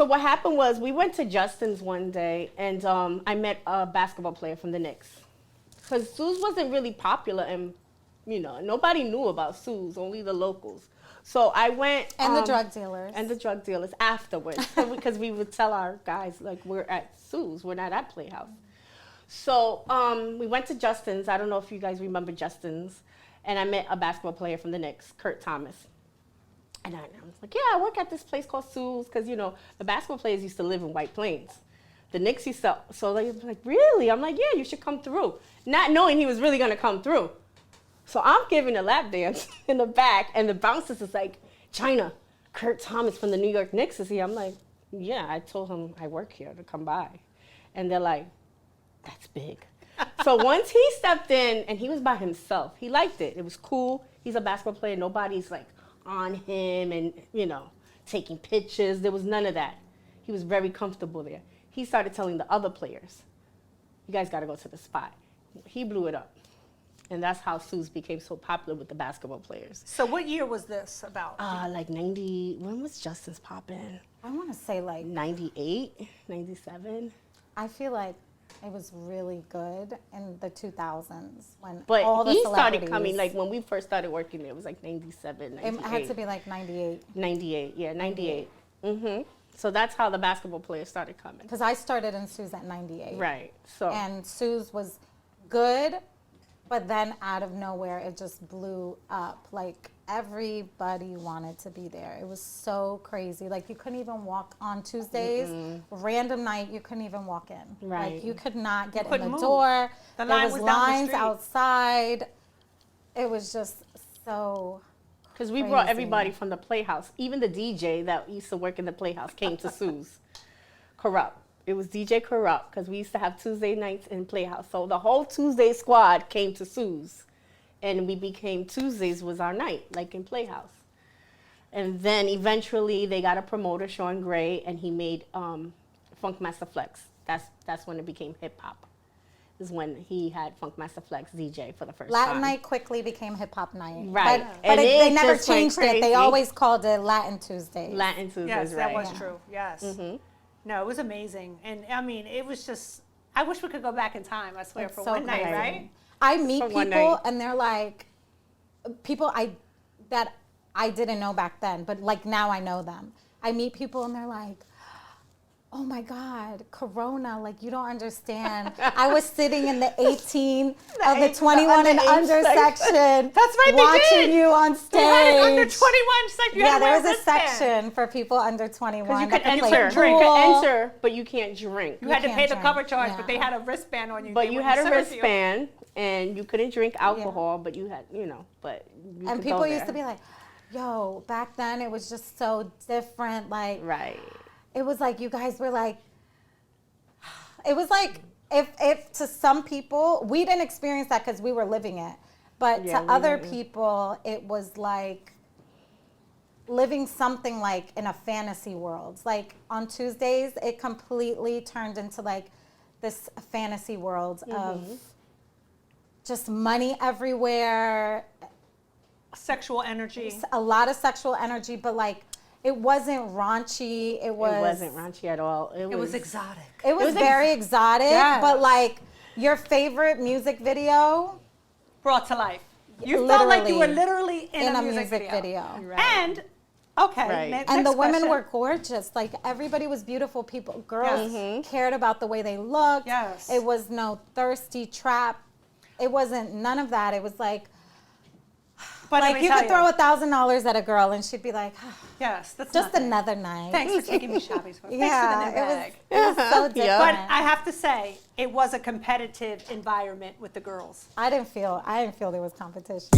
So what happened was we went to Justin's one day, and I met a basketball player from the Knicks. Because Sue's wasn't really popular, and, you know, nobody knew about Sue's, only the locals. So I went... And the drug dealers. And the drug dealers afterwards. Because we would tell our guys, like, we're at Sue's, we're not at Playhouse. So we went to Justin's. I don't know if you guys remember Justin's. And I met a basketball player from the Knicks, Kurt Thomas. And I was like, yeah, I work at this place called Sue's. Because, you know, the basketball players used to live in White Plains. The Knicks used to, so they were like, really? I'm like, yeah, you should come through. Not knowing he was really going to come through. So I'm giving a lap dance in the back. And the bouncers is like, China, Kurt Thomas from the New York Knicks is here. I'm like, yeah, I told him I work here to come by. And they're like, that's big. So once he stepped in, and he was by himself, he liked it. It was cool. He's a basketball player. Nobody's like on him and, you know, taking pictures. There was none of that. He was very comfortable there. He started telling the other players, you guys got to go to the spot. He blew it up. And that's how Sue's became so popular with the basketball players. So what year was this about? Like 90, when was Justin's poppin'? I want to say like 98, 97. I feel like it was really good in the 2000s when But all the he celebrities started coming, like when we first started working there, it was like 97, 98. It had to be like 98. 98, yeah, 98. So that's how the basketball players started coming. Because I started in Sue's at 98. Right, so. And Sue's was good, but then out of nowhere, it just blew up. Like, everybody wanted to be there. It was so crazy. Like, you couldn't even walk on Tuesdays. Random night, you couldn't even walk in. Right. Like, you could not get in the move. door. The There line was was down the lines street. outside. It was just so Because we brought crazy. everybody from the Playhouse. Even the DJ that used to work in the Playhouse came to Sue's. Corrupt. It was DJ Corrupt, because we used to have Tuesday nights in Playhouse. So the whole Tuesday squad came to Sue's. And we became, Tuesdays was our night, like in Playhouse. And then eventually they got a promoter, Sean Gray, and he made Funkmaster Flex. That's when it became hip hop. Is when he had Funkmaster Flex DJ for the first Latin time. night quickly became hip hop night. Right. But And they it never just went changed it. They crazy. always called it Latin Tuesdays. Latin Tuesdays, Yes, right. that was true. Yes. No, it was amazing. And I mean, it was just, I wish we could go back in time, I swear, It's for so one night, crazy. right? I meet For one people night. and they're like, people that I didn't know back then, but like now I know them. I meet people and they're like, oh my God, Corona, like you don't understand. I was sitting in the 18 of the 21 and underage under section. That's right, they watching did. you on stage. They had an under 21 section. You Yeah, had to there wear was a wristband. section for people under 21. Because you could that enter, play you could pool. enter, but you can't drink. You had to can't pay the drink, cover charge, yeah. but they had a wristband on you. But They you wouldn't had a serve you. wristband, and you couldn't drink alcohol, but you had, you know, but you And could people go used to there. be like, yo, back then it was just so different. Like, Right. it was like you guys were like, it was like if to some people, we didn't experience that because we were living it. But Yeah, to we other didn't. people, it was like living something like in a fantasy world. Like on Tuesdays, it completely turned into like this fantasy world of just money everywhere, Sexual energy. a lot of sexual energy, but like it wasn't raunchy. It It wasn't raunchy at all. It It was exotic. It was was very exotic, Yes. but like your favorite music video Brought to life. You felt like you were Literally literally in a music video. Right. And, okay, Right. next and the women question. were gorgeous. Like everybody was beautiful. People, girls Yes. cared about the way they looked. Yes. It was no thirsty trap. It wasn't none of that. It was like But let like me you tell could throw $1,000 at a girl and she'd be like, Yes, that's just nothing. another night. Thanks for taking me shopping. Thanks Yeah, for the new it was, bag. it was so different. Yeah. But I have to say, it was a competitive environment with the girls. I didn't feel there was competition.